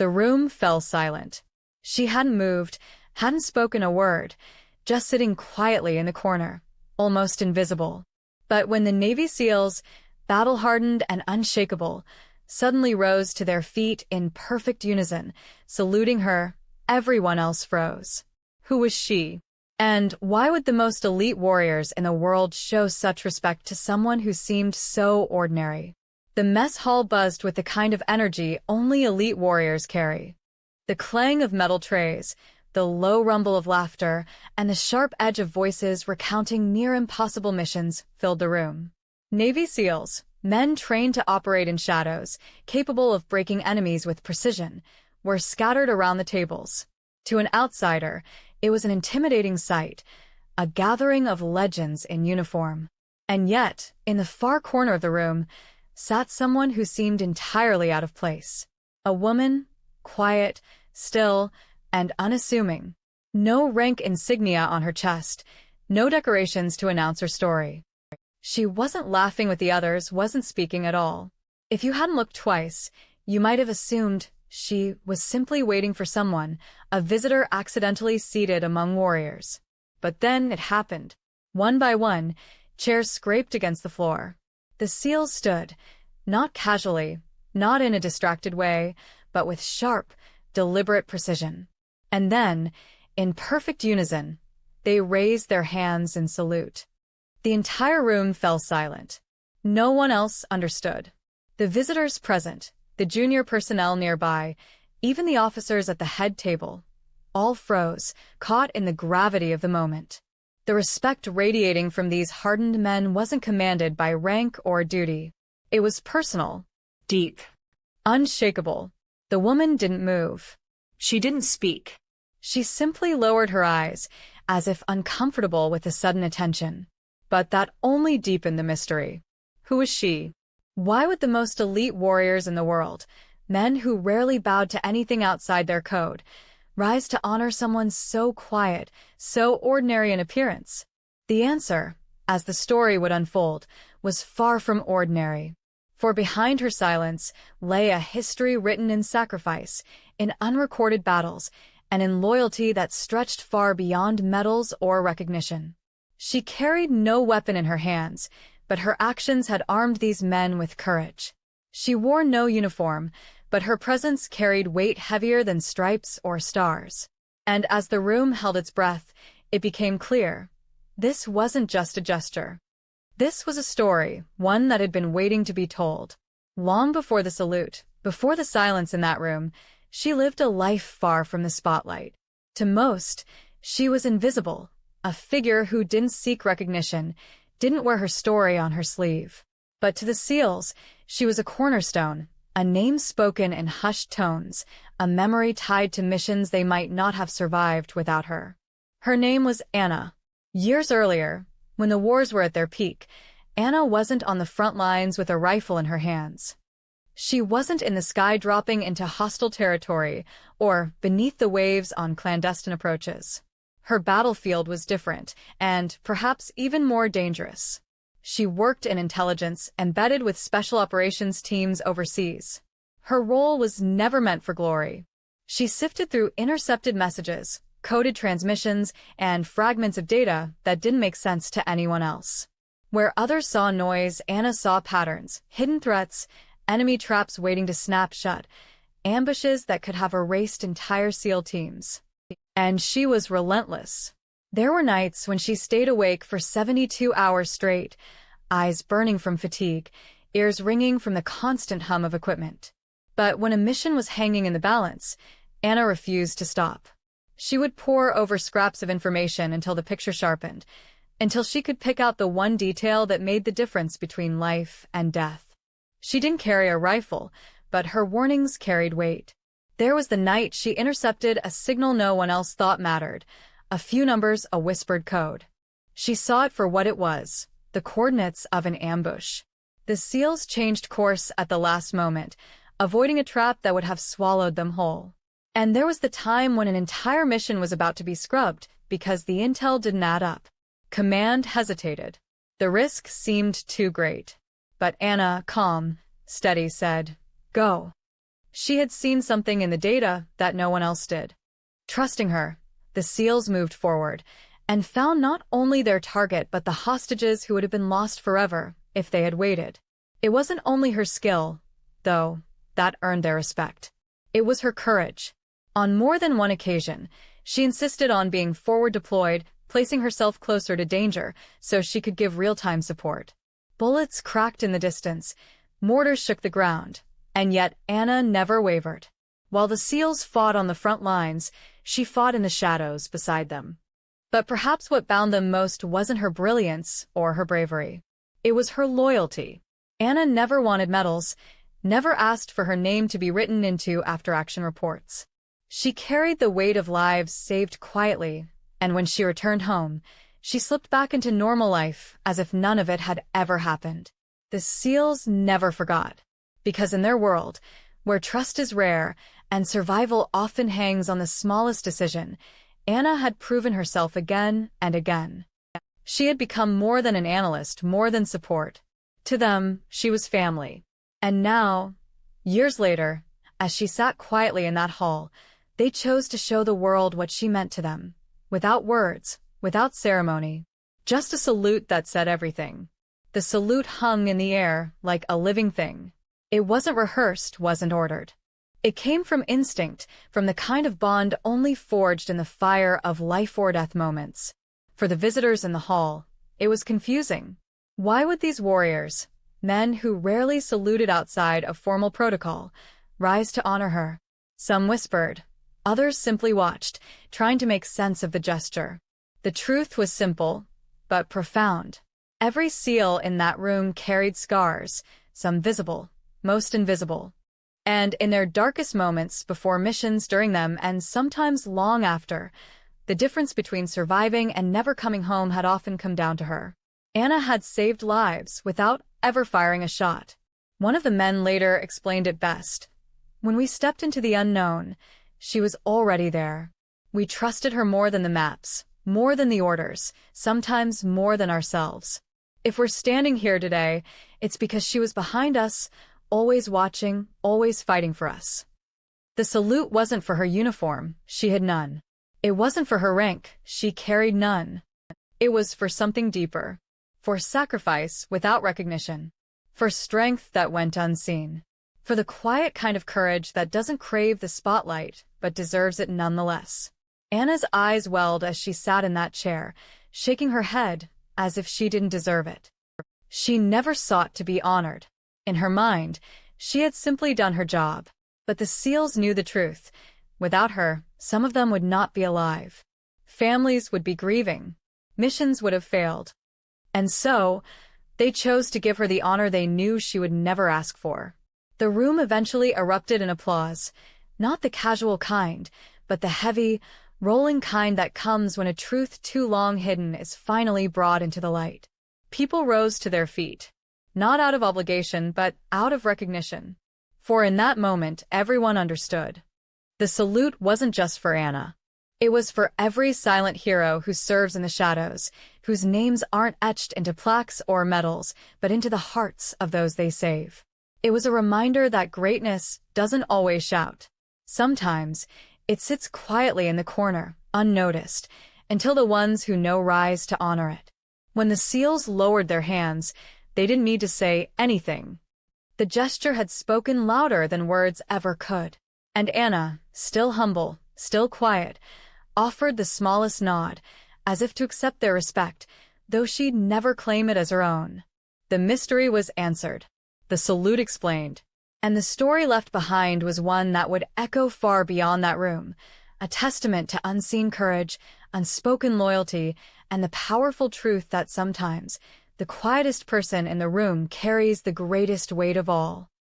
The room fell silent. She hadn't moved, hadn't spoken a word, just sitting quietly in the corner, almost invisible. But when the Navy SEALs, battle-hardened and unshakable, suddenly rose to their feet in perfect unison, saluting her, everyone else froze. Who was she? And why would the most elite warriors in the world show such respect to someone who seemed so ordinary? The mess hall buzzed with the kind of energy only elite warriors carry. The clang of metal trays, the low rumble of laughter, and the sharp edge of voices recounting near-impossible missions filled the room. Navy SEALs, men trained to operate in shadows, capable of breaking enemies with precision, were scattered around the tables. To an outsider, it was an intimidating sight, a gathering of legends in uniform. And yet, in the far corner of the room, sat someone who seemed entirely out of place. A woman, quiet, still, and unassuming. No rank insignia on her chest, no decorations to announce her story. She wasn't laughing with the others, wasn't speaking at all. If you hadn't looked twice, you might have assumed she was simply waiting for someone, a visitor accidentally seated among warriors. But then it happened. One by one, chairs scraped against the floor. The SEALs stood, not casually, not in a distracted way, but with sharp, deliberate precision. And then, in perfect unison, they raised their hands in salute. The entire room fell silent. No one else understood. The visitors present, the junior personnel nearby, even the officers at the head table, all froze, caught in the gravity of the moment. The respect radiating from these hardened men wasn't commanded by rank or duty. It was personal, deep, unshakable. The woman didn't move. She didn't speak. She simply lowered her eyes, as if uncomfortable with the sudden attention. But that only deepened the mystery. Who was she? Why would the most elite warriors in the world, men who rarely bowed to anything outside their code, rise to honor someone so quiet, so ordinary in appearance? The answer, as the story would unfold, was far from ordinary. For behind her silence lay a history written in sacrifice, in unrecorded battles, and in loyalty that stretched far beyond medals or recognition. She carried no weapon in her hands, but her actions had armed these men with courage. She wore no uniform, but her presence carried weight heavier than stripes or stars. And as the room held its breath, it became clear. This wasn't just a gesture. This was a story, one that had been waiting to be told. Long before the salute, before the silence in that room, she lived a life far from the spotlight. To most, she was invisible, a figure who didn't seek recognition, didn't wear her story on her sleeve. But to the SEALs, she was a cornerstone, a name spoken in hushed tones, a memory tied to missions they might not have survived without her. Her name was Anna. Years earlier, when the wars were at their peak, Anna wasn't on the front lines with a rifle in her hands. She wasn't in the sky dropping into hostile territory or beneath the waves on clandestine approaches. Her battlefield was different and perhaps even more dangerous. She worked in intelligence, embedded with special operations teams overseas. Her role was never meant for glory. She sifted through intercepted messages, coded transmissions, and fragments of data that didn't make sense to anyone else. Where others saw noise, Anna saw patterns, hidden threats, enemy traps waiting to snap shut, ambushes that could have erased entire SEAL teams. And she was relentless. There were nights when she stayed awake for 72 hours straight, eyes burning from fatigue, ears ringing from the constant hum of equipment. But when a mission was hanging in the balance, Anna refused to stop. She would pore over scraps of information until the picture sharpened, until she could pick out the one detail that made the difference between life and death. She didn't carry a rifle, but her warnings carried weight. There was the night she intercepted a signal no one else thought mattered, a few numbers, a whispered code. She saw it for what it was, the coordinates of an ambush. The SEALs changed course at the last moment, avoiding a trap that would have swallowed them whole. And there was the time when an entire mission was about to be scrubbed because the intel didn't add up. Command hesitated. The risk seemed too great. But Anna, calm, steady, said, "Go." She had seen something in the data that no one else did. Trusting her, the SEALs moved forward and found not only their target but the hostages who would have been lost forever if they had waited. It wasn't only her skill, though, that earned their respect. It was her courage. On more than one occasion, she insisted on being forward deployed, placing herself closer to danger so she could give real-time support. Bullets cracked in the distance, mortars shook the ground, and yet Anna never wavered. While the SEALs fought on the front lines, she fought in the shadows beside them. But perhaps what bound them most wasn't her brilliance or her bravery. It was her loyalty. Anna never wanted medals, never asked for her name to be written into after-action reports. She carried the weight of lives saved quietly, and when she returned home, she slipped back into normal life as if none of it had ever happened. The SEALs never forgot, because in their world, where trust is rare and survival often hangs on the smallest decision, Anna had proven herself again and again. She had become more than an analyst, more than support. To them, she was family. And now, years later, as she sat quietly in that hall, they chose to show the world what she meant to them. Without words, without ceremony. Just a salute that said everything. The salute hung in the air like a living thing. It wasn't rehearsed, wasn't ordered. It came from instinct, from the kind of bond only forged in the fire of life-or-death moments. For the visitors in the hall, it was confusing. Why would these warriors, men who rarely saluted outside of formal protocol, rise to honor her? Some whispered. Others simply watched, trying to make sense of the gesture. The truth was simple, but profound. Every SEAL in that room carried scars, some visible, most invisible. And in their darkest moments, before missions, during them, and sometimes long after, the difference between surviving and never coming home had often come down to her. Anna had saved lives without ever firing a shot. One of the men later explained it best. When we stepped into the unknown, she was already there. We trusted her more than the maps, more than the orders, sometimes more than ourselves. If we're standing here today, it's because she was behind us, always watching, always fighting for us. The salute wasn't for her uniform, she had none. It wasn't for her rank, she carried none. It was for something deeper. For sacrifice without recognition. For strength that went unseen. For the quiet kind of courage that doesn't crave the spotlight, but deserves it nonetheless. Anna's eyes welled as she sat in that chair, shaking her head as if she didn't deserve it. She never sought to be honored. In her mind, she had simply done her job. But the SEALs knew the truth. Without her, some of them would not be alive. Families would be grieving. Missions would have failed. And so, they chose to give her the honor they knew she would never ask for. The room eventually erupted in applause, not the casual kind, but the heavy, rolling kind that comes when a truth too long hidden is finally brought into the light. People rose to their feet, not out of obligation but out of recognition. For in that moment, everyone understood. The salute wasn't just for Anna. It was for every silent hero who serves in the shadows, whose names aren't etched into plaques or medals, but into the hearts of those they save. It was a reminder that greatness doesn't always shout. Sometimes, it sits quietly in the corner, unnoticed, until the ones who know rise to honor it. When the SEALs lowered their hands, they didn't need to say anything. The gesture had spoken louder than words ever could. And Anna, still humble, still quiet, offered the smallest nod, as if to accept their respect, though she'd never claim it as her own. The mystery was answered. The salute explained. And the story left behind was one that would echo far beyond that room, a testament to unseen courage, unspoken loyalty, and the powerful truth that sometimes the quietest person in the room carries the greatest weight of all.